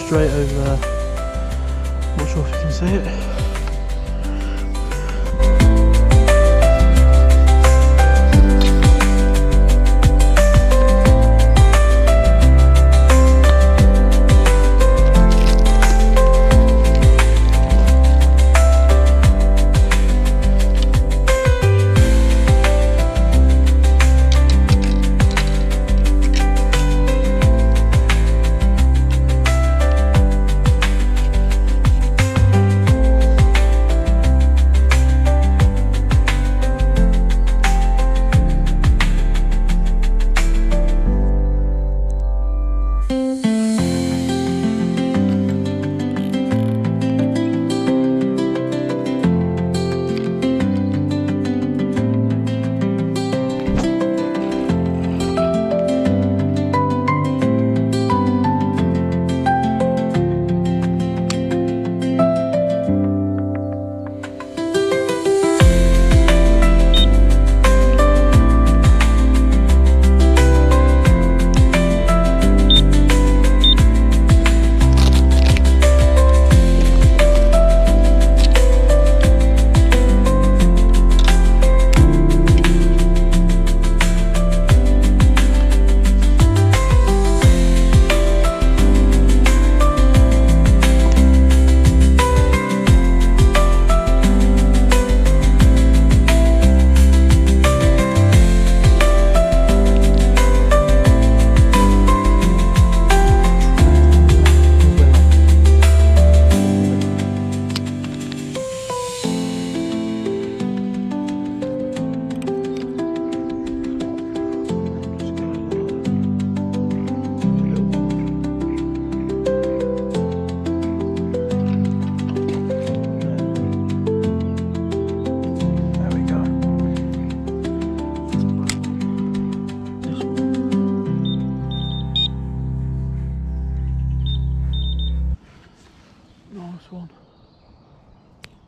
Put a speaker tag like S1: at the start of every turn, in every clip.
S1: straight over there. Not sure if you can see it.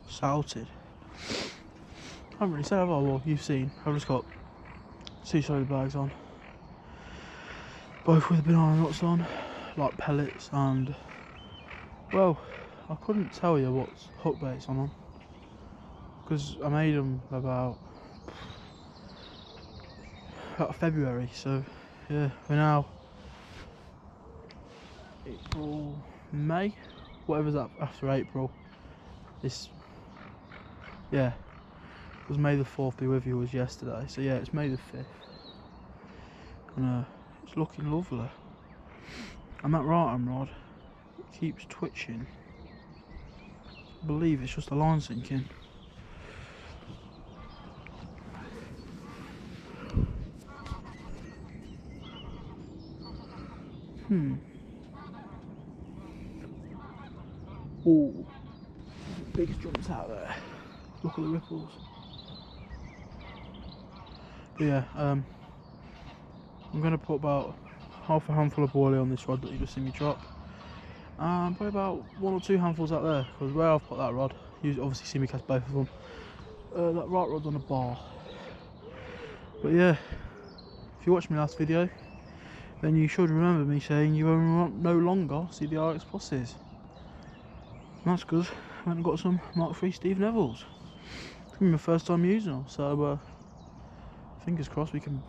S1: Salted. I haven't really said, have I? Well, you've seen. I've just got 2 soda bags on, both with banana nuts on, like pellets, and well, I couldn't tell you what hook baits I'm on because I made them about February. So yeah, we're now April, May, whatever's up after April. This, yeah, it was May the 4th be with you was yesterday, so yeah, it's May the 5th, and it's looking lovely. And that right arm rod keeps twitching. I believe it's just the line sinking. Ooh, biggest jumps out there. Look at the ripples. But yeah, I'm going to put about half a handful of boilie on this rod that you just see me drop, and probably about 1 or 2 handfuls out there, because where I've put that rod, you obviously see me cast both of them. That right rod's on a bar. But yeah, if you watched my last video, then you should remember me saying you will no longer see the RX Pluses. And that's because I went and got some Mark III Steve Nevilles. It's going to be my first time using them, so fingers crossed we can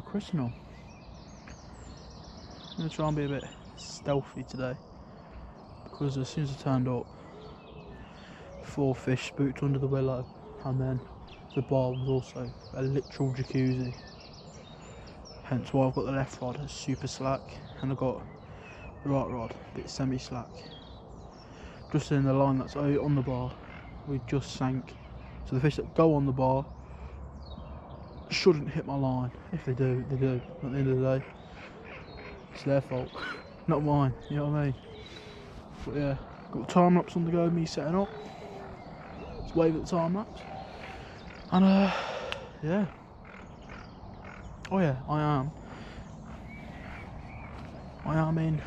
S1: christen them. I'm going to try and be a bit stealthy today, because as soon as I turned up, 4 fish spooked under the willow, and then the bar was also a literal jacuzzi. Hence why I've got the left rod super slack, and I've got the right rod a bit semi slack. Just in the line that's on the bar, we just sank. So the fish that go on the bar shouldn't hit my line. If they do, they do. At the end of the day, it's their fault, not mine, you know what I mean? But yeah, got the time lapse on the go, me setting up. Let's wave at the time lapse. And yeah. Oh yeah, I am in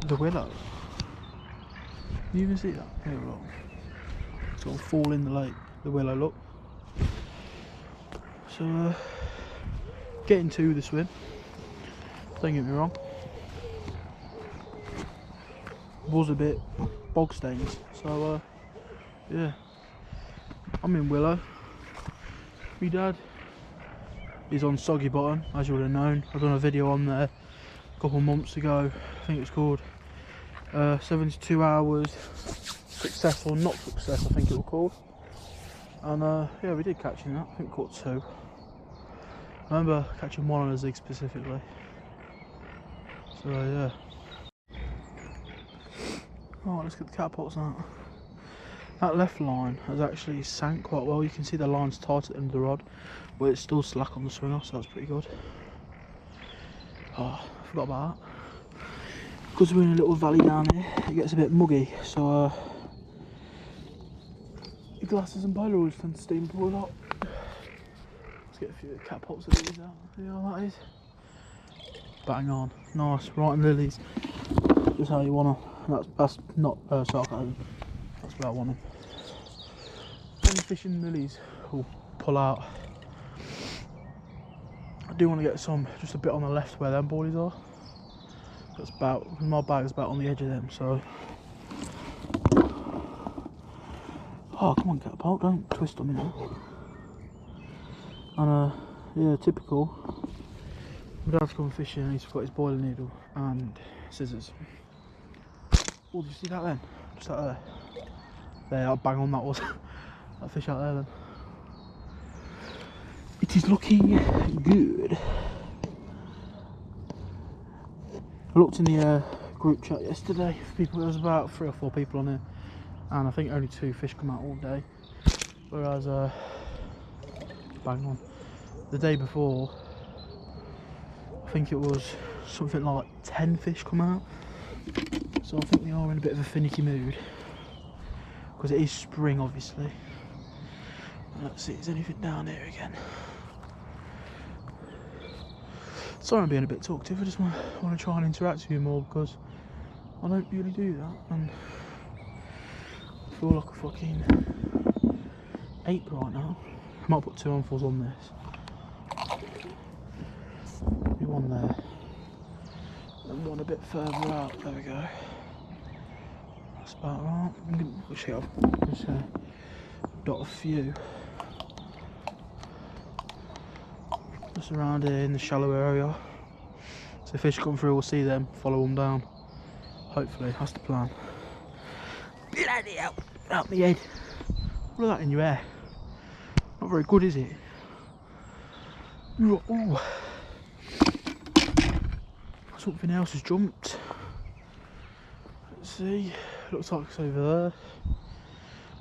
S1: the willow. Can you even see that? Here we go. It's got to fall in the lake, the willow, look. So getting to the swim, don't get me wrong. was a bit bog stained. So yeah, I'm in Willow. My dad is on Soggy Bottom, as you would have known. I've done a video on there a couple of months ago. I think it's called 72 hours success or not success, I think it was called. And yeah, we did catch that. I think we caught 2. I remember catching 1 on a zig specifically. So yeah. Oh, let's get the catapults out. That left line has actually sank quite well. You can see the line's tight at the end of the rod, but it's still slack on the swinger, so that's pretty good. Oh, I forgot about that. Because we're in a little valley down here, it gets a bit muggy, so your glasses and Polaroids tend to steam pull a lot. Let's get a few catapults of these out. See how that is? Bang on, nice, right in lilies. Just how you want them. That's not sarcasm. That's where I want them. Any fish in lilies will pull out. I do want to get some just a bit on the left where them boilies are. That's about, my bag's about on the edge of them, so. Oh, come on, catapult, don't twist on me now. And yeah, typical. My dad's gone fishing and he's got his boiling needle and scissors. Oh, did you see that then? Just out there. There, I'll bang on that was. That fish out there then. It is looking good. I looked in the group chat yesterday for people. There was about 3 or 4 people on it, and I think only 2 fish come out all day. Whereas, bang on, the day before, I think it was something like 10 fish come out. So I think they are in a bit of a finicky mood because it is spring, obviously. Let's see if there's anything down here again. Sorry I'm being a bit talkative, I just want to try and interact with you more because I don't really do that, and I feel like a fucking ape right now. I might put 2 armfuls on this. Maybe one there, and one a bit further out, there we go. That's about right. Actually, I've just got a few. Just around here in the shallow area. So if fish come through, we'll see them, follow them down. Hopefully, that's the plan. Bloody hell! Out my head. Look at that in your hair. Not very good, is it? Ooh. Something else has jumped. Let's see. Looks like it's over there.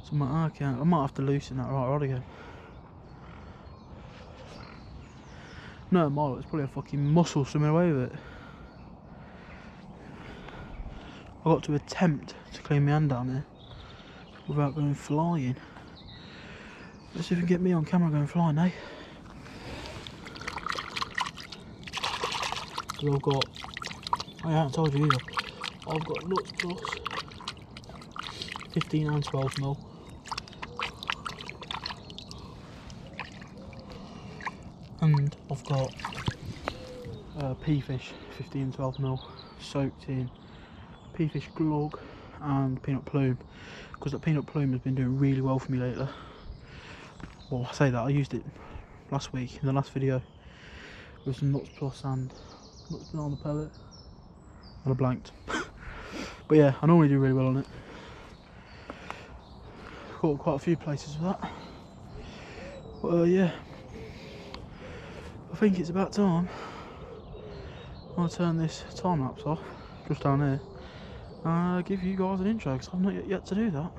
S1: Something like that. I might have to loosen that right rod again. No, Milo, it's probably a fucking mussel swimming away with it. I got to attempt to clean my hand down here without going flying. Let's see if we can get me on camera going flying, eh? Because I've got, I haven't told you either, I've got Nuts Plus 15 and 12mm. And I've got P-Fish 15 and 12mm soaked in P-Fish glog and peanut plume, because that peanut plume has been doing really well for me lately. Well, I say that, I used it last week in the last video with some Nuts Plus and Nuts Banana pellet, and I blanked. But yeah, I normally do really well on it. Caught quite a few places with that. But yeah, I think it's about time I turn this time lapse off just down here and give you guys an intro, because I've not yet to do that.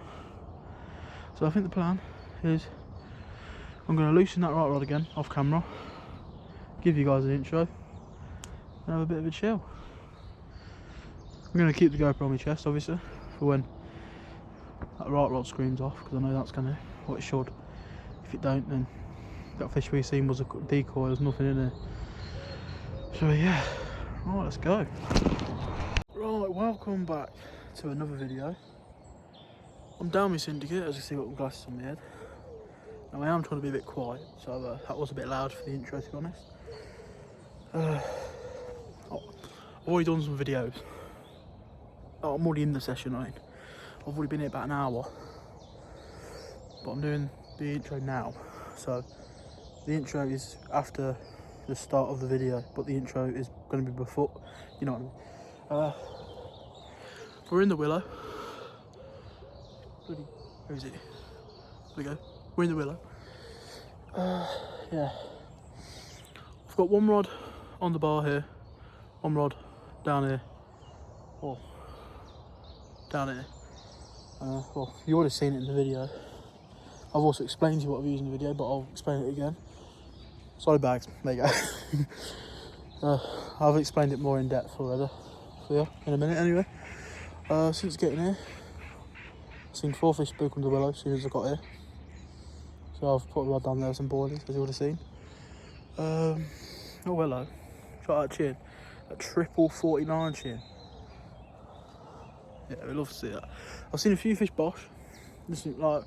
S1: So I think the plan is I'm going to loosen that right rod again off camera, give you guys an intro and have a bit of a chill. I'm going to keep the GoPro on my chest obviously for when that right rod screams off, because I know that's going to, what it should. If it don't, then that fish we seen was a decoy, there's nothing in there. So yeah, right, let's go. Right, welcome back to another video. I'm down with Syndicate, as you see, got my glasses on my head. Now I am trying to be a bit quiet, so that was a bit loud for the intro, to be honest. I've already done some videos Oh, I'm already in the session, I've already been here about an hour. But I'm doing the intro now. So the intro is after the start of the video, but the intro is going to be before, you know what I mean. We're in the Willow. Bloody, where is it? There we go. We're in the Willow. Yeah. I've got one rod on the bar here, one rod down here, or down here. Well, you already seen it in the video. I've also explained to you what I've used in the video, but I'll explain it again. Solid bags, there you go. I've explained it more in depth already for you in a minute anyway. Since getting here, I've seen 4 fish spook under the Willow as soon as I got here. So I've put a rod down there with some boilies, as you would have seen. Oh Willow, try that chin, a triple 49 chin. Yeah, we'd love to see that. I've seen a few fish bosh, just like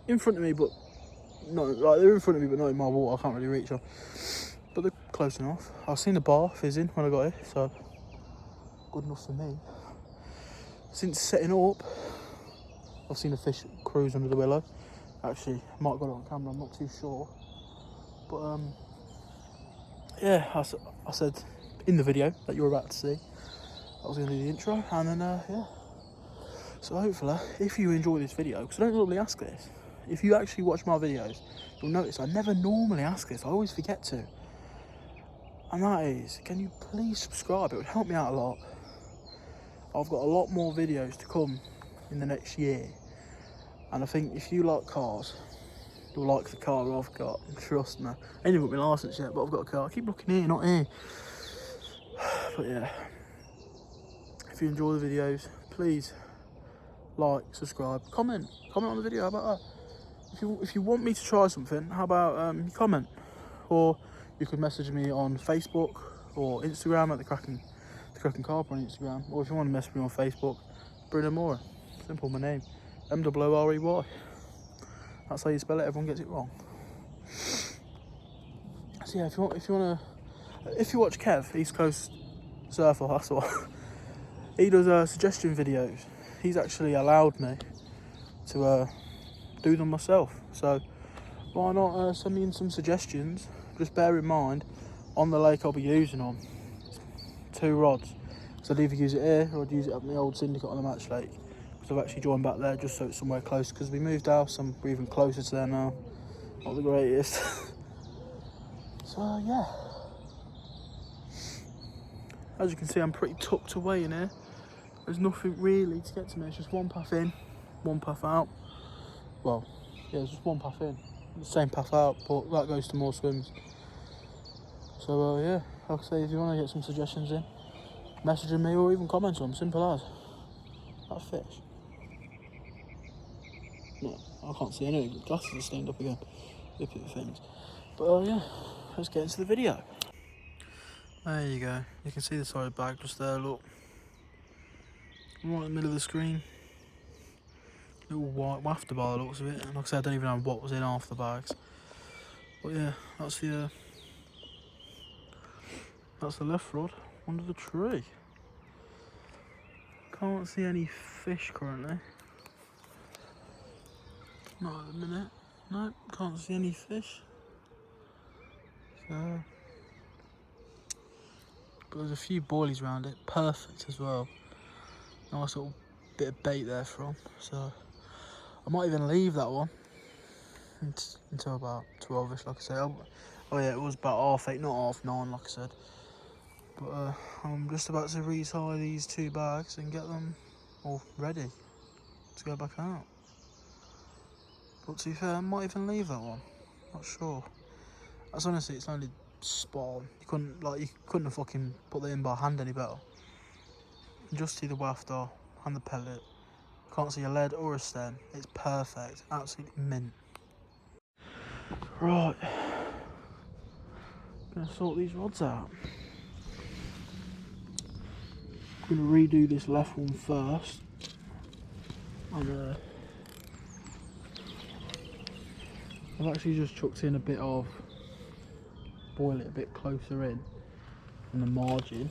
S1: in front of me, but no, like they're in front of me, but not in my water. I can't really reach them, but they're close enough. I've seen the bar fizzing when I got here, so good enough for me. Since setting up, I've seen a fish cruise under the Willow. Actually, I might have got it on camera, I'm not too sure. But yeah, I said in the video that you're about to see, I was going to do the intro, and then yeah. So hopefully, if you enjoy this video, because I don't normally ask this, if you actually watch my videos, you'll notice I never normally ask this, I always forget to. And that is, can you please subscribe? It would help me out a lot. I've got a lot more videos to come in the next year. And I think if you like cars, you'll like the car I've got, trust me. I ain't even got my licence yet, but I've got a car. I keep looking here, not here. But yeah, if you enjoy the videos, please like, subscribe, comment on the video. How about that? If you want me to try something, how about you comment, or you could message me on Facebook or Instagram at the Cracking Carp on Instagram, or if you want to message me on Facebook, Bruno Mora, simple, my name, M-O-R-E-Y. That's how you spell it. Everyone gets it wrong. So yeah, if you watch Kev, East Coast Surfer, that's what he does. Suggestion videos. He's actually allowed me to do them myself, so why not send me in some suggestions. Just bear in mind, on the lake I'll be using on 2 rods, so I'd either use it here or I'd use it at my old Syndicate on the match lake, because I've actually joined back there just so it's somewhere close, because we moved house and we're even closer to there now. Not the greatest. So yeah, as you can see, I'm pretty tucked away in here. There's nothing really to get to me. It's just one path in, one path out. Well, yeah, it's just one path in, the same path out, but that goes to more swims. So yeah, like I say, if you want to get some suggestions in, message me or even comment on them, simple as. That fish. No, I can't see any. Glasses are stained up again. Look at the things. But yeah, let's get into the video. There you go. You can see the side bag just there, look. Right in the middle of the screen. Little white wafter by the looks of it. And like I said, I don't even know what was in half the bags. But yeah, that's the left rod under the tree. Can't see any fish currently. Not at the minute. Nope, can't see any fish. So, but there's a few boilies around it. Perfect as well. Nice little bit of bait there from. So I might even leave that one until about 12ish, like I say. Oh yeah, it was about 8:30, not 9:30, like I said. But I'm just about to retie these 2 bags and get them all ready to go back out. But to be fair, I might even leave that one. Not sure. That's honestly, it's only spawn. You couldn't have fucking put that in by hand any better. You can just see the wafter and the pellet. Can't see a lead or a stem. It's perfect. Absolutely mint. Right. Gonna sort these rods out. I'm gonna redo this left one first. And I've actually just chucked in a bit of boil it a bit closer in on the margin.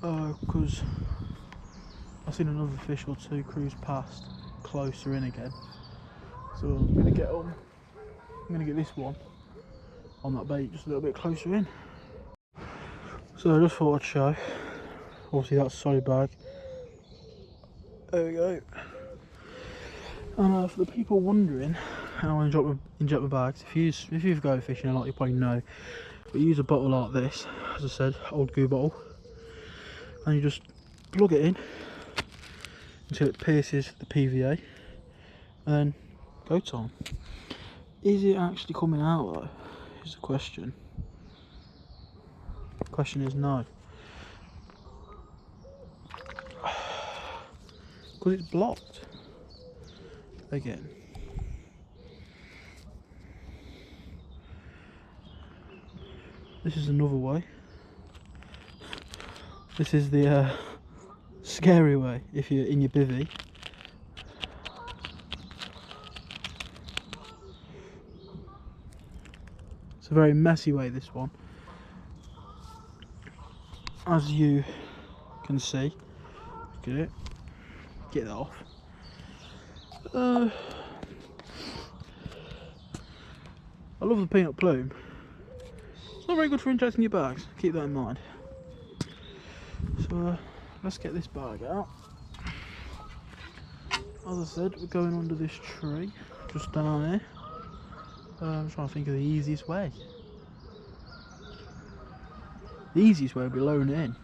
S1: because I've seen another fish or two cruise past closer in again. So I'm going to get on. I'm going to get this one on that bait just a little bit closer in. So I just thought I'd show. Obviously that's a solid bag. There we go. And for the people wondering how I inject my bags, if you've go fishing a lot, you probably know. But you use a bottle like this, as I said, old goo bottle, and you just plug it in until it pierces the PVA, and then go time. Is it actually coming out though? Is the question. The question is no. Because it's blocked. Again. This is another way. This is the scary way if you're in your bivvy. It's a very messy way, this one. As you can see. Look at it. Get that off. I love the peanut plume. It's not very good for injecting your bags, keep that in mind. So let's get this bag out. As I said, we're going under this tree, just down here. I'm trying to think of the easiest way. The easiest way would be lowering it in.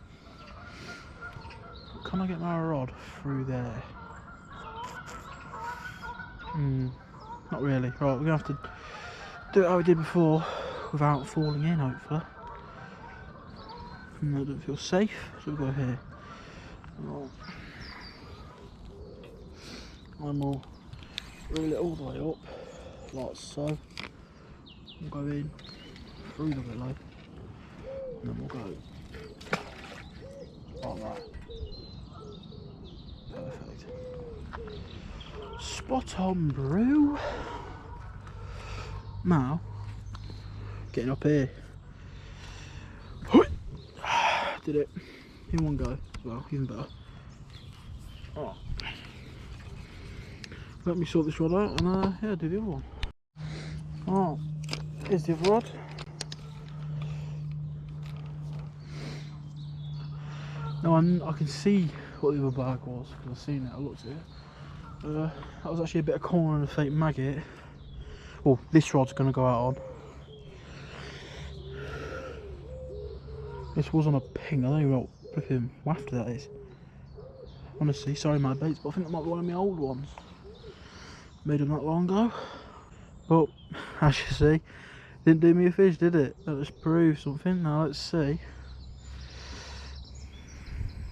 S1: Can I get my rod through there? Not really. Right, we're going to have to do it how we did before without falling in, hopefully. And that doesn't feel safe, so we'll go here. Right. And we'll reel it all the way up, like so. We'll go in through the willow, and then we'll go like that. Perfect. Spot on, brew. Now, getting up here. Did it in one go as well, even better. Oh. Let me sort this rod out and yeah, do the other one. Oh, here's the other rod. Now I can see what the other bag was because I've seen it, I looked at it. That was actually a bit of corn and a fake maggot. Well, this rod's going to go out on. This was on a ping. I don't even know what flipping waft that is. Honestly, sorry my baits, but I think that might be one of my old ones. Made them not long ago. But, as you see, didn't do me a fish, did it? That just proves something. Now let's see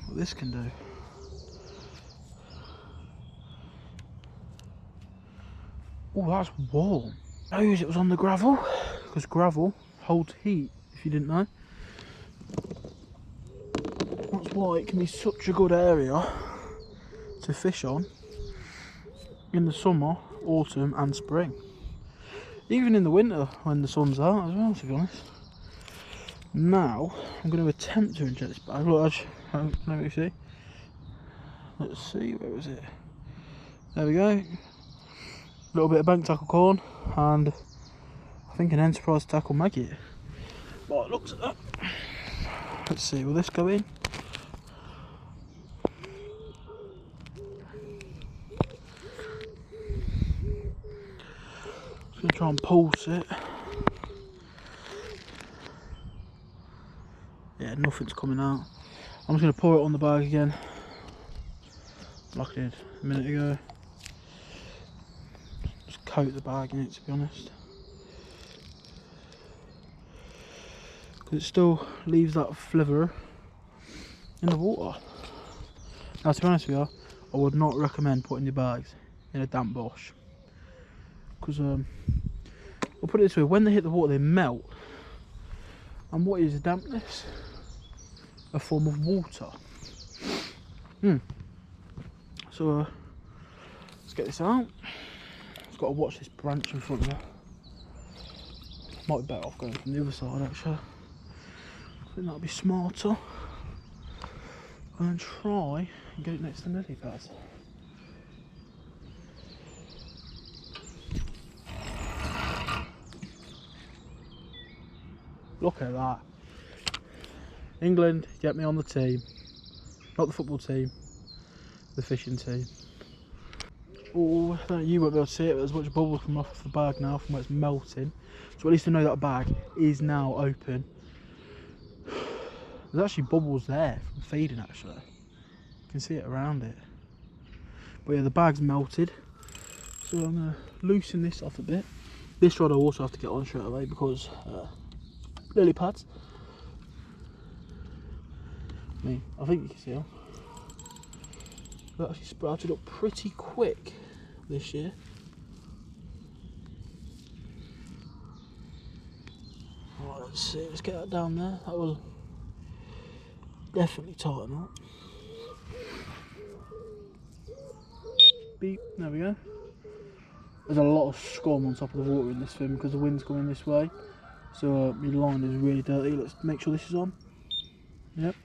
S1: what this can do. Oh, that's warm. I use it was on the gravel, because gravel holds heat, if you didn't know. That's why it can be such a good area to fish on in the summer, autumn and spring. Even in the winter when the sun's out as well, to be honest. Now, I'm going to attempt to inject this bag. Look, let me see. Let's see, where was it? There we go. A little bit of bank tackle corn and I think an enterprise tackle maggot. But it looks at that. Let's see, will this go in? Just going to try and pulse it. Yeah, nothing's coming out. I'm just going to pour it on the bag again, like I did a minute ago. Just coat the bag in it, to be honest. Because it still leaves that flavour in the water. Now, to be honest with you, I would not recommend putting your bags in a damp bush. Because, I'll put it this way, when they hit the water they melt. And what is dampness? A form of water. So, let's get this out. Just got to watch this branch in front of me. Might be better off going from the other side, actually. I think that'll be smarter. and then try and get it next to the lily pads. Look at that. England, get me on the team. Not the football team, the fishing team. Oh, you won't be able to see it, but there's much bubbles coming off the bag now from where it's melting. So at least I know that bag is now open. There's actually bubbles there from feeding actually. You can see it around it. But yeah, the bag's melted. So I'm going to loosen this off a bit. This rod I also have to get on straight away because lily pads. I think you can see them. They actually sprouted up pretty quick this year. Right, let's see, let's get that down there. That will definitely tighten up. Beep, there we go. There's a lot of scum on top of the water in this fin because the wind's coming this way. So my line is really dirty. Let's make sure this is on. Yep.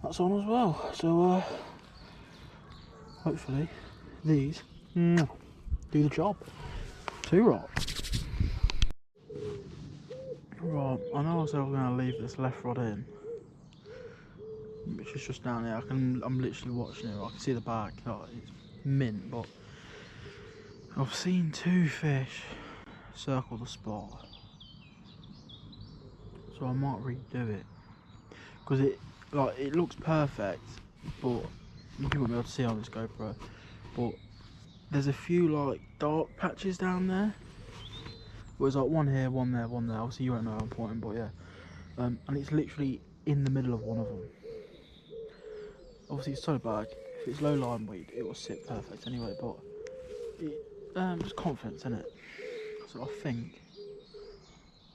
S1: That's on as well. So hopefully these do the job. Too right. Right, I know I said I was going to leave this left rod in, which is just down here. I'm literally watching it. I can see the bag. Oh, it's mint, but I've seen 2 fish circle the spot, so I might redo it because it looks perfect, but you won't be able to see on this GoPro. But there's a few like dark patches down there. Well, there's like one here, one there, one there. Obviously you won't know how I'm pointing, but yeah. And it's literally in the middle of one of them. Obviously it's so bag. If it's low line weed, it will sit perfect anyway. But just confidence in it. So I think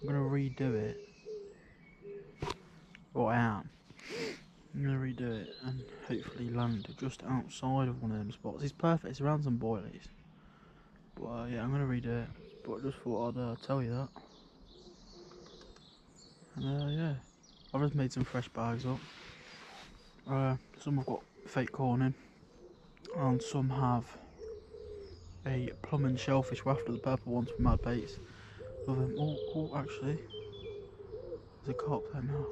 S1: I'm gonna redo it. Or I am. I'm gonna redo it and hopefully land just outside of one of them spots. It's perfect. It's around some boilies. But yeah, I'm gonna redo it. But I just thought I'd tell you that. And yeah, I've just made some fresh bags up. Some have got fake corn in, and some have a plum and shellfish waft of the purple ones from Mad Baits. Love them. Oh, actually, there's a carp there now.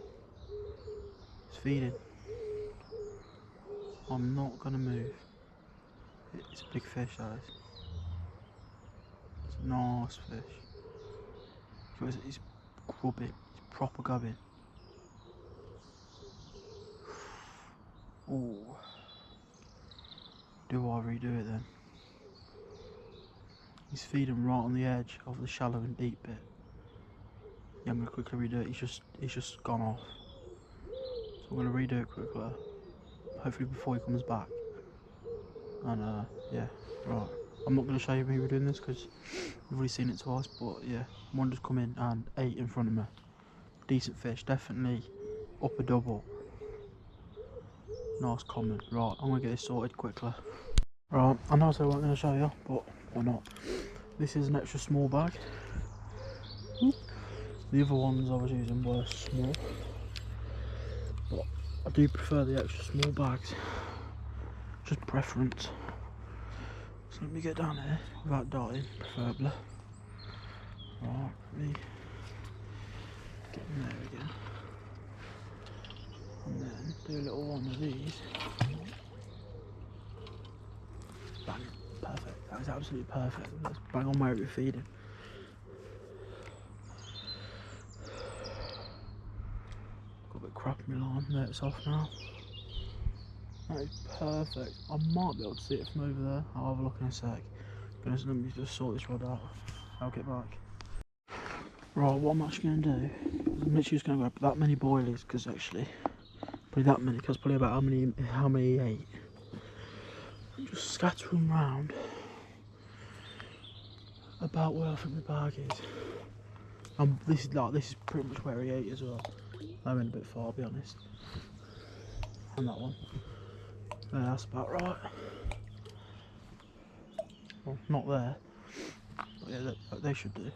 S1: It's feeding. I'm not gonna move. It's a big fish, that is. It's a nice fish. He's grubbing. He's proper gubbing. Oh. Do I redo it then? He's feeding right on the edge of the shallow and deep bit. Yeah, I'm gonna quickly redo it. He's just gone off. So I'm gonna redo it quickly. Hopefully before he comes back. And yeah, right. I'm not gonna show you me redoing this because you've already seen it twice. But yeah, one just come in and ate in front of me. Decent fish, definitely up a double. Nice comment. Right, I'm gonna get this sorted quickly. Right, I know I said I wasn't going to show you, but why not? This is an extra small bag. The other ones I was using were small, but I do prefer the extra small bags. Just preference. So let me get down here without dying, preferably. Right, let me get in there again. And then do a little one of these. Bang, perfect. That is absolutely perfect. Let's bang on where we're feeding. Got a bit of crap in my line. There, it's off now. That is perfect. I might be able to see it from over there. I'll have a look in a sec. Let me just sort this rod out. I'll get back. Right, what I'm actually going to do is I'm literally just going to grab that many boilies, because actually, probably that many, because probably about how many he ate. Just scatter them round about where I think the bag is. This is pretty much where he ate as well. I went a bit far, I'll be honest. And that one. Yeah, that's about right. Well, not there. But yeah, they should do.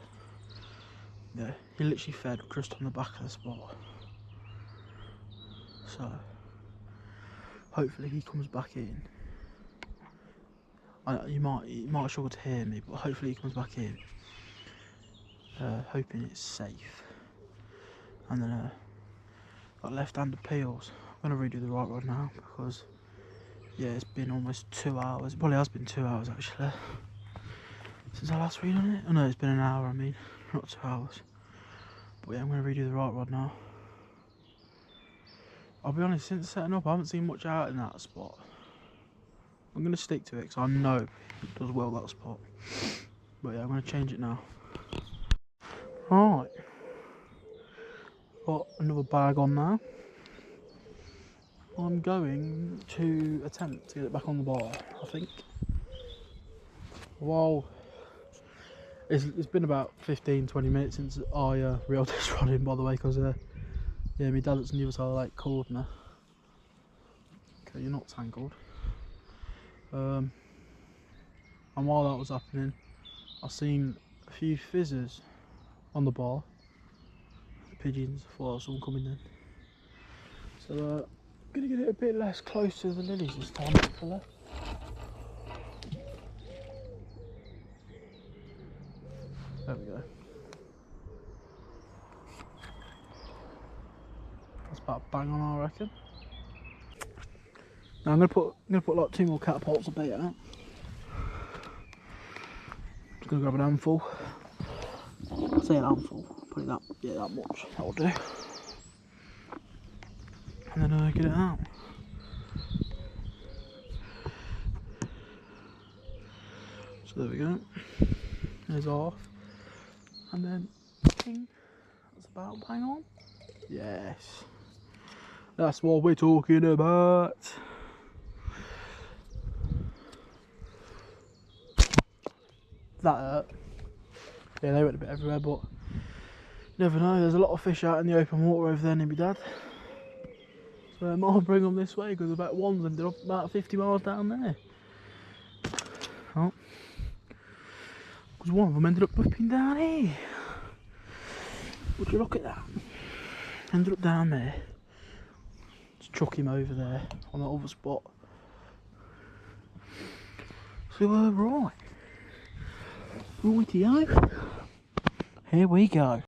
S1: Yeah, he literally fed just on the back of the spot. so hopefully he comes back in. You might struggle to hear me, but hopefully he comes back in. Hoping it's safe. And then got left-handed peels. I'm going to redo the right rod now because yeah, it's been almost 2 hours. It probably has been 2 hours actually since I last read on it. Oh no, it's been an hour, I mean, not 2 hours. But yeah, I'm going to redo the right rod now. I'll be honest, since setting up I haven't seen much out in that spot. I'm going to stick to it because I know it does well that spot. But yeah, I'm going to change it now. Right, got another bag on now. I'm going to attempt to get it back on the bar, I think. Well, it's been about 15-20 minutes since I reeled this rod in, by the way, because yeah, my dad that's on the other side of the lake called me. Okay, you're not tangled. And while that was happening, I seen a few fizzers on the bar. Pigeons, thought there was someone coming in. So I'm gonna get it a bit less close to the lilies this time, hopefully. There we go. That's about bang on, I reckon. Now I'm gonna put like 2 more catapults of bait out. Just gonna grab an handful. I'll say an handful. Put it that much. That'll do. And then get it out. So there we go. There's off. And then ping. That's about bang on. Yes. That's what we're talking about. That hurt. Yeah, they went a bit everywhere, but you never know. There's a lot of fish out in the open water over there near my dad. So I might bring them this way because about one's ended up about 50 miles down there. Oh. Because one of them ended up whipping down here. Would you look at that? Ended up down there. Just chuck him over there on that other spot. So right. Rightio. Here we go.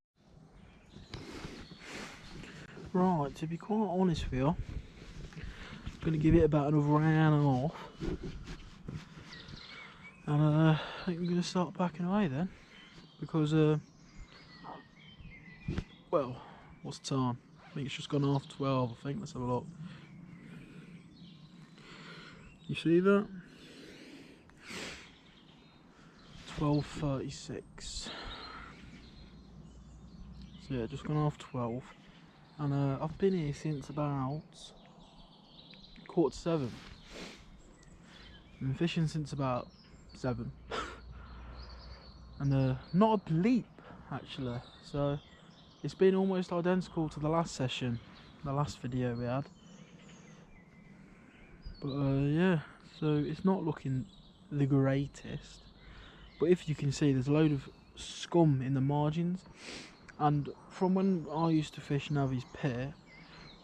S1: Right, to be quite honest with you, I'm going to give it about another hour and a half. And I think I'm going to start packing away then. Because, well, what's the time? I think it's just gone half 12, I think. Let's have a look. You see that? 12:36. So yeah, just gone half 12. And I've been here since about 7:15. I've been fishing since about 7. And not a bleep actually. So it's been almost identical to the last session, the last video we had. But yeah, so it's not looking the greatest. But if you can see, there's a load of scum in the margins. And from when I used to fish Navy's Pier,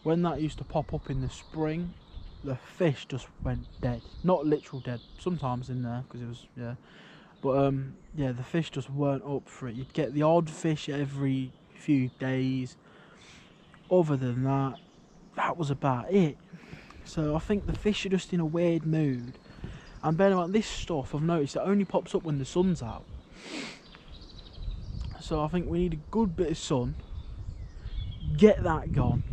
S1: when that used to pop up in the spring, the fish just went dead. Not literal dead, sometimes in there, because it was, yeah. But yeah, the fish just weren't up for it. You'd get the odd fish every few days. Other than that, that was about it. So I think the fish are just in a weird mood. And bearing in mind, this stuff, I've noticed, it only pops up when the sun's out. So I think we need a good bit of sun. Get that gone.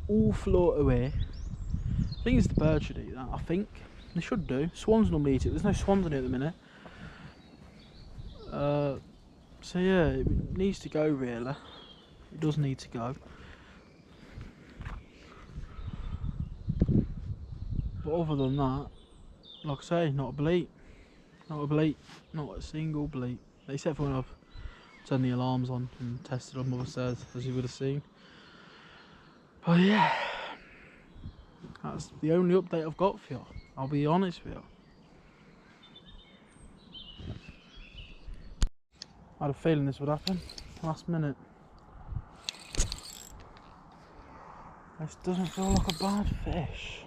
S1: All float away. I think it's the bird should eat that, I think. They should do. Swans normally eat it. There's no swans in it at the minute. So yeah, it needs to go really. It does need to go. But other than that, like I say, not a bleat. Not a bleat. Not a single bleat. Except for when I've turned the alarms on and tested on Mother Says, as you would have seen. But yeah, that's the only update I've got for you. I'll be honest with you. I had a feeling this would happen last minute. This doesn't feel like a bad fish.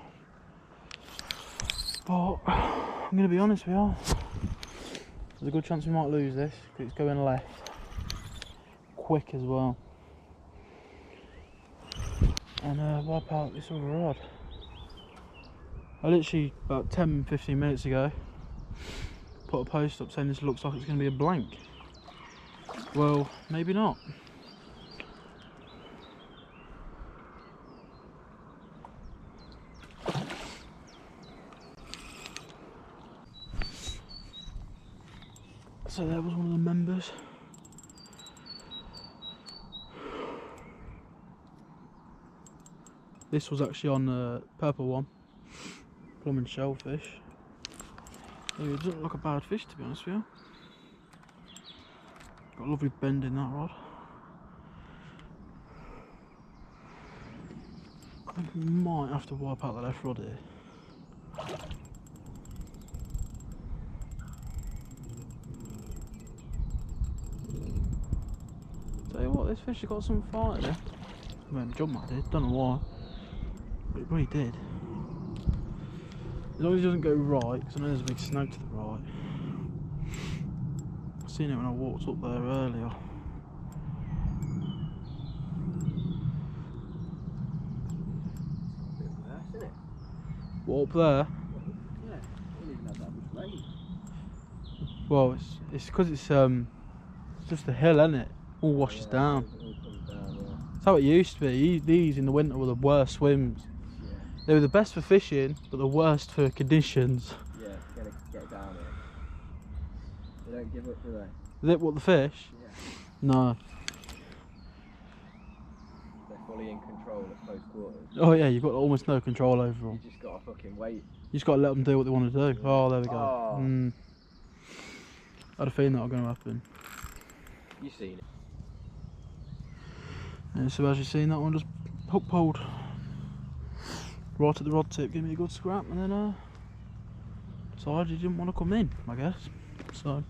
S1: But I'm going to be honest with you. There's a good chance we might lose this because it's going left. Quick as well. And wipe out this other rod. I literally, about 10-15 minutes ago, put a post up saying this looks like it's going to be a blank. Well, maybe not. So there was one of the members. This was actually on the purple one, plum and shellfish. It doesn't look like a bad fish, to be honest with you. Got a lovely bend in that rod. I think we might have to wipe out the left rod here. Tell you what, this fish has got some fight in it. I mean, jump I did, don't know why. But it really did. As long as it doesn't go right, because I know there's a big snag to the right. I seen it when I walked up there earlier.
S2: Isn't it?
S1: What, up there?
S2: Yeah, it doesn't even have that much rain.
S1: Well, it's because it's just a hill, isn't it? All washes down.
S2: It all comes down, yeah.
S1: That's how it used to be. These in the winter were the worst swims.
S2: Yeah.
S1: They were the best for fishing, but the worst for conditions.
S2: Yeah, get down here. They don't give up, do they?
S1: Is it what, the fish?
S2: Yeah.
S1: No.
S2: They're fully in control at close quarters.
S1: Oh yeah, you've got almost no control over them.
S2: You just gotta fucking wait.
S1: You just got to let them do what they want to do. Oh, there we go.
S2: Oh.
S1: I had a feeling that was going to happen.
S2: You've seen it.
S1: Yeah, so as you've seen, that one just hook pulled right at the rod tip, gave me a good scrap, and then decided he didn't want to come in, I guess. So,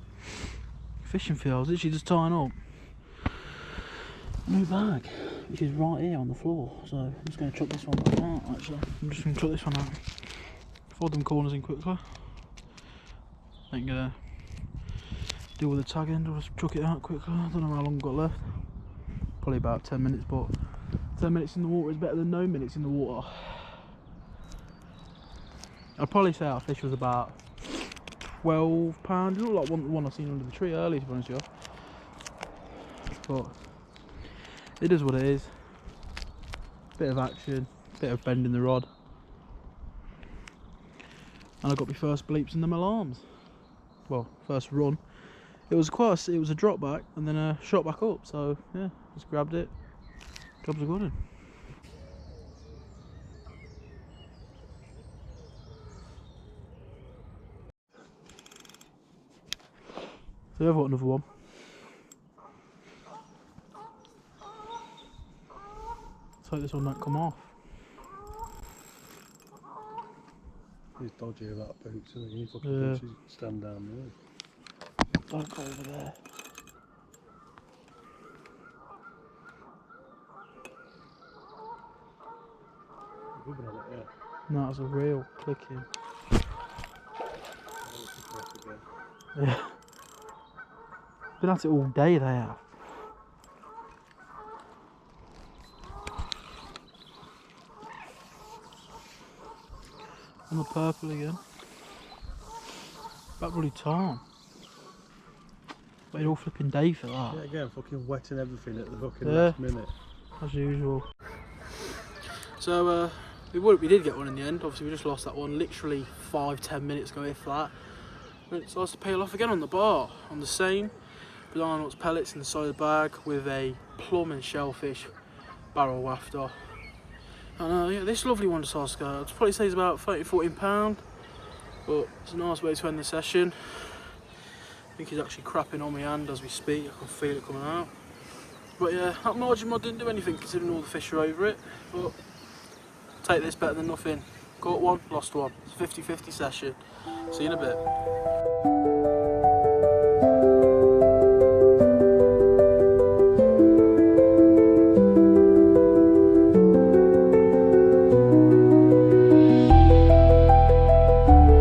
S1: fishing fields, literally just tying up. New bag, which is right here on the floor. So I'm just going to chuck this one back out. Actually, I'm just going to chuck this one out. Fold them corners in quickly. Ain't gonna deal with the tag end. I'll just chuck it out quickly. I don't know how long I've got left. Probably about 10 minutes, but 10 minutes in the water is better than no minutes in the water. I'd probably say our fish was about 12 pounds. It looked like one I seen under the tree earlier, to be honest with you. But it is what it is. Bit of action, bit of bend in the rod. And I got my first bleeps and them alarms. Well, first run. It was a drop back and then a shot back up. So yeah, just grabbed it. Job's a good one. So I've got another one. Let's hope this one don't come off.
S3: He's dodgy about boots, isn't he? He's fucking boots, he's stand down there.
S1: Don't go over there.
S3: Rubbing on it, yeah.
S1: No, that was a real clicking.
S3: Again.
S1: Yeah. Been at it all day, they have. On the purple again. About bloody time. Waited all flipping day for that.
S3: Yeah, again, fucking wetting everything at the fucking
S1: Yeah.
S3: last minute.
S1: As usual. So we did get one in the end. Obviously we just lost that one literally 5-10 minutes ago, if that. But it starts to peel off again on the bar, on the same banana nuts pellets in the side of the bag with a plum and shellfish barrel wafter. And yeah, this lovely one decides to go. I'd probably say it's about £13-14, but it's a nice way to end the session. I think he's actually crapping on my hand as we speak. I can feel it coming out. But yeah, that margin mod didn't do anything considering all the fish are over it. But take this better than nothing. Caught one, lost one. It's a 50-50 session. See you in a bit.